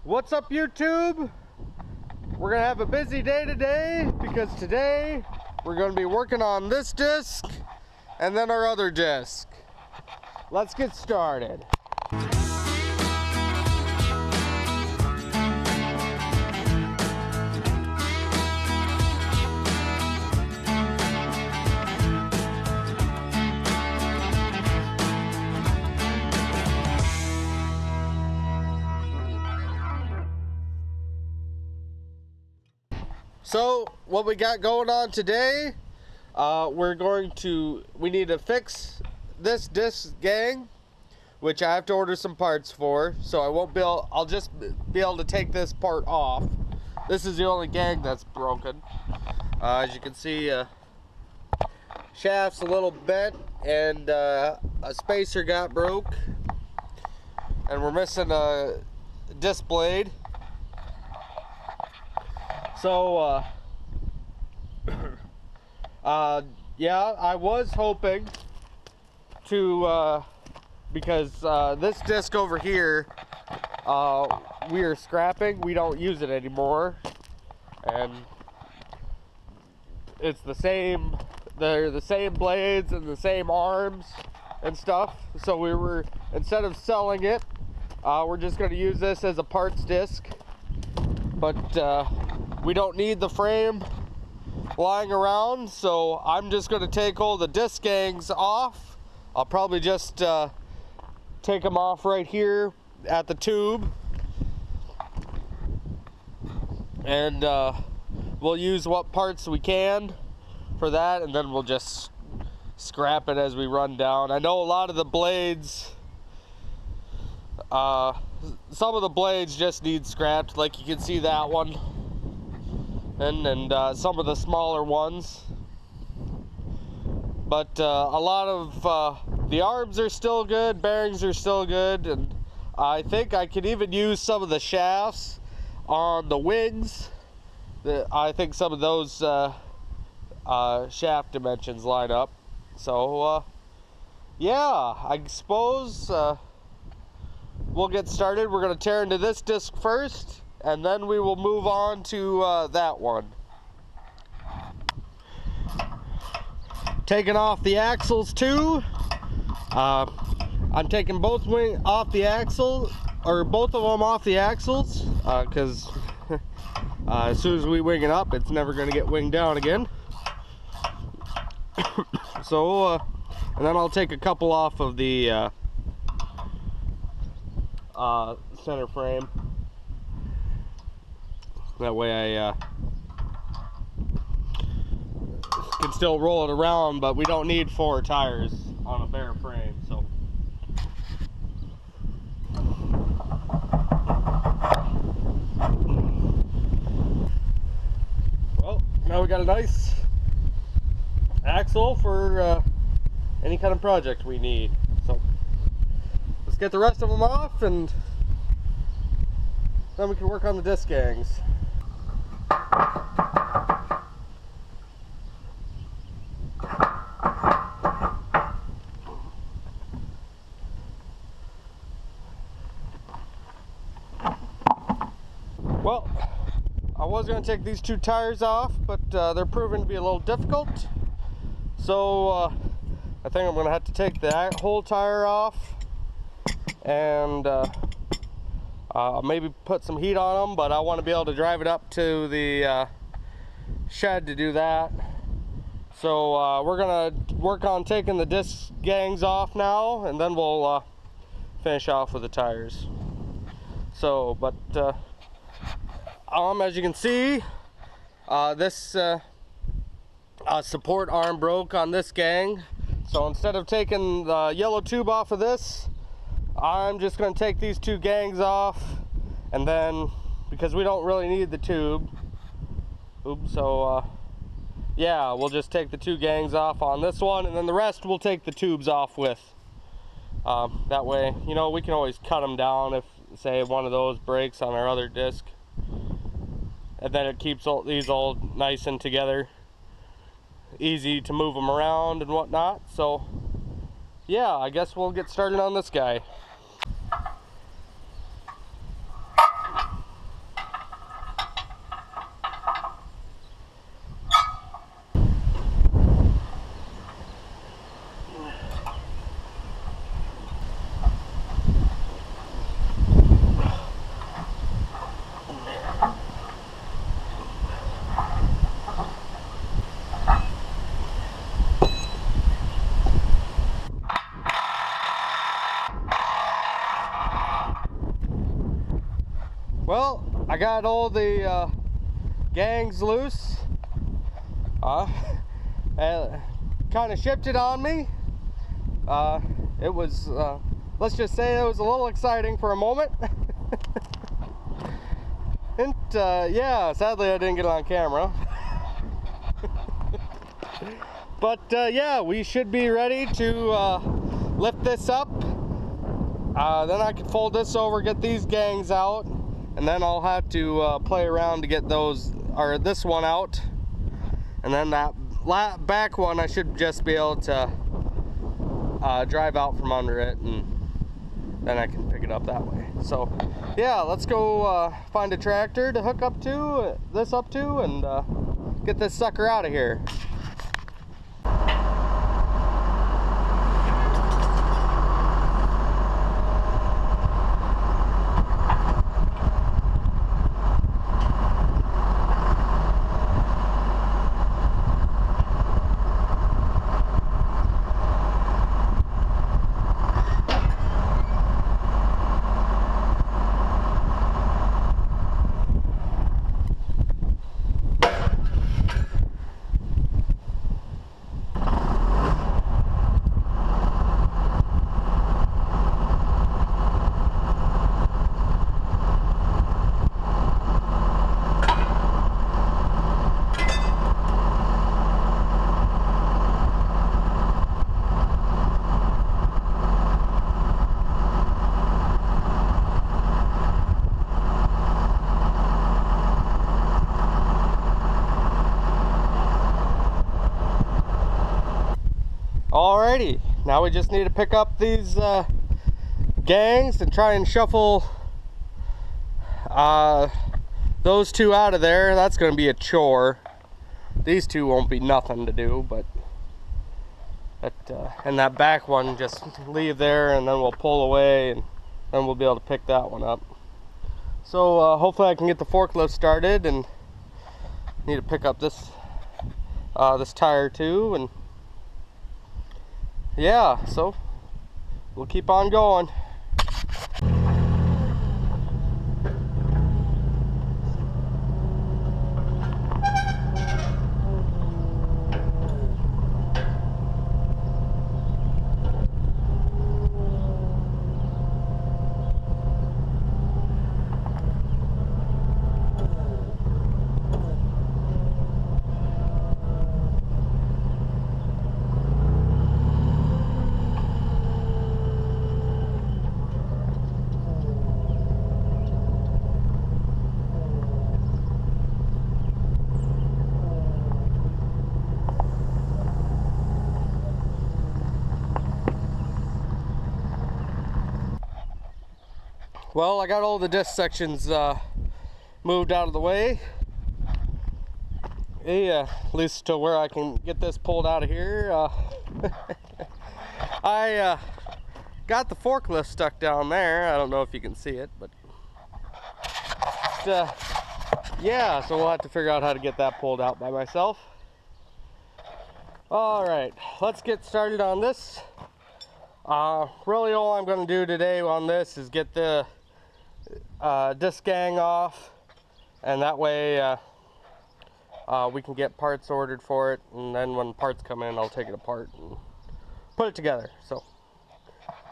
What's up, YouTube? We're gonna have a busy day today because today we're gonna be working on this disc and then our other disc. Let's get started. So what we got going on today, we need to fix this disc gang, which I have to order some parts for, so I'll just be able to take this part off. This is the only gang that's broken. As you can see, shaft's a little bent and a spacer got broke, and we're missing a disc blade. So, yeah, I was hoping to, because this disc over here, we are scrapping. We don't use it anymore, and it's the same. They're the same blades and the same arms and stuff. So instead of selling it, we're just going to use this as a parts disc. But we don't need the frame lying around, so I'm just going to take all the disc gangs off. I'll probably just take them off right here at the tube, and we'll use what parts we can for that, and then we'll just scrap it as we run down. I know a lot of the blades, some of the blades just need scrapped, like you can see that one, and some of the smaller ones. But a lot of the arms are still good, bearings are still good, and I think I could even use some of the shafts on the wings. I think some of those shaft dimensions line up. So yeah, I suppose we'll get started. We're going to tear into this disc first, and then we will move on to that one. Taking off the axles too. I'm taking both off the axle, or both of them off the axles, because as soon as we wing it up, it's never going to get winged down again. So, and then I'll take a couple off of the center frame. That way I can still roll it around, but we don't need 4 tires on a bare frame. So well, now we got a nice axle for any kind of project we need. So let's get the rest of them off, and then we can work on the disc gangs. Well, I was going to take these 2 tires off, but they're proving to be a little difficult. So I think I'm going to have to take the whole tire off and maybe put some heat on them, but I want to be able to drive it up to the shed to do that. So we're going to work on taking the disc gangs off now, and then we'll finish off with the tires. So, but as you can see, this support arm broke on this gang. So instead of taking the yellow tube off of this, I'm just going to take these 2 gangs off, and then, because we don't really need the tube, so yeah, we'll just take the 2 gangs off on this one, and then the rest we'll take the tubes off with. That way, you know, we can always cut them down if, say, one of those breaks on our other disc, and then it keeps these all nice and together, easy to move them around and whatnot. So yeah, I guess we'll get started on this guy. Well, I got all the gangs loose. And kind of shifted on me. It was, let's just say it was a little exciting for a moment. And yeah, sadly I didn't get it on camera. But yeah, we should be ready to lift this up. Then I can fold this over, get these gangs out, and then I'll have to play around to get those, or this one out. And then that back one I should just be able to drive out from under it, and then I can pick it up that way. So yeah, let's go find a tractor to hook up to this up to, and get this sucker out of here. Alrighty, now we just need to pick up these gangs and try and shuffle those two out of there. That's going to be a chore. These two won't be nothing to do, but and that back one just leave there, and then we'll pull away, and then we'll be able to pick that one up. So hopefully I can get the forklift started, and need to pick up this this tire too, and yeah, so we'll keep on going. Well, I got all the disc sections moved out of the way. Yeah, at least to where I can get this pulled out of here. I got the forklift stuck down there. I don't know if you can see it, but yeah, so we'll have to figure out how to get that pulled out by myself. All right, let's get started on this. Really all I'm going to do today on this is get the disc gang off, and that way we can get parts ordered for it, and then when parts come in I'll take it apart and put it together. So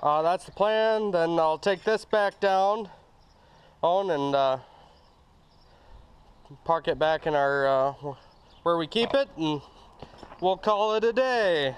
that's the plan. Then I'll take this back down on and park it back in our where we keep it, and we'll call it a day.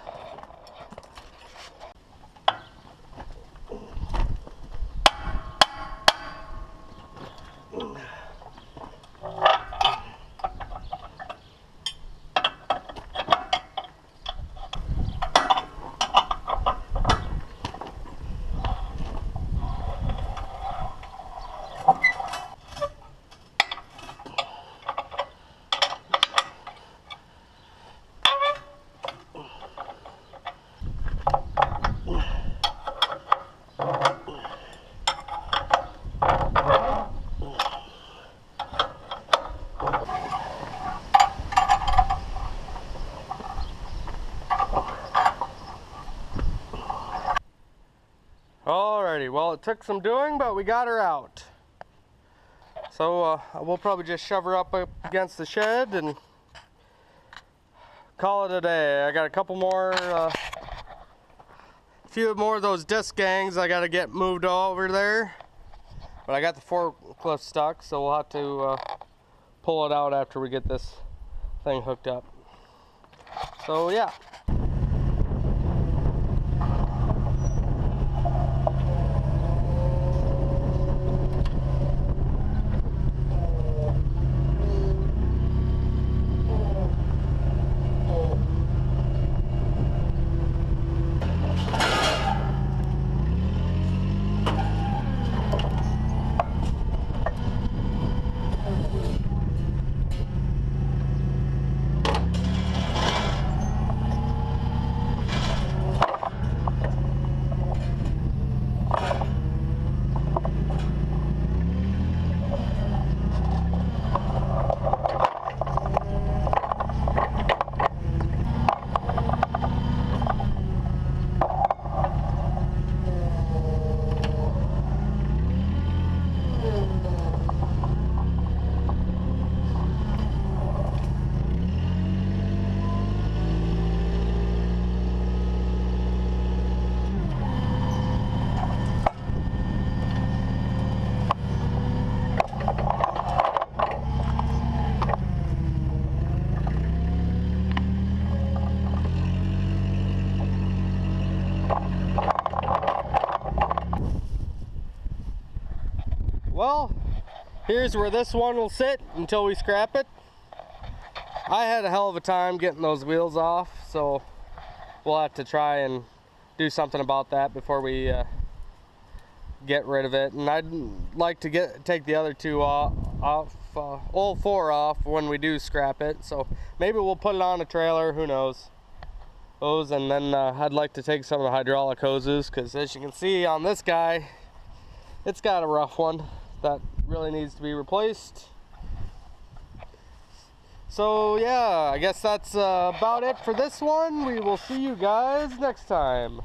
Alrighty, well, it took some doing, but we got her out. So we'll probably just shove her up against the shed and call it a day. I got a couple more, few more of those disc gangs I got to get moved over there. But I got the forklift stuck, so we'll have to pull it out after we get this thing hooked up. So yeah. Well, here's where this one will sit until we scrap it. I had a hell of a time getting those wheels off, so we'll have to try and do something about that before we get rid of it. And I'd like to take the other two off, all four off when we do scrap it. So maybe we'll put it on a trailer, who knows. And then I'd like to take some of the hydraulic hoses, because as you can see on this guy, it's got a rough one that really needs to be replaced. So yeah, I guess that's about it for this one. We will see you guys next time.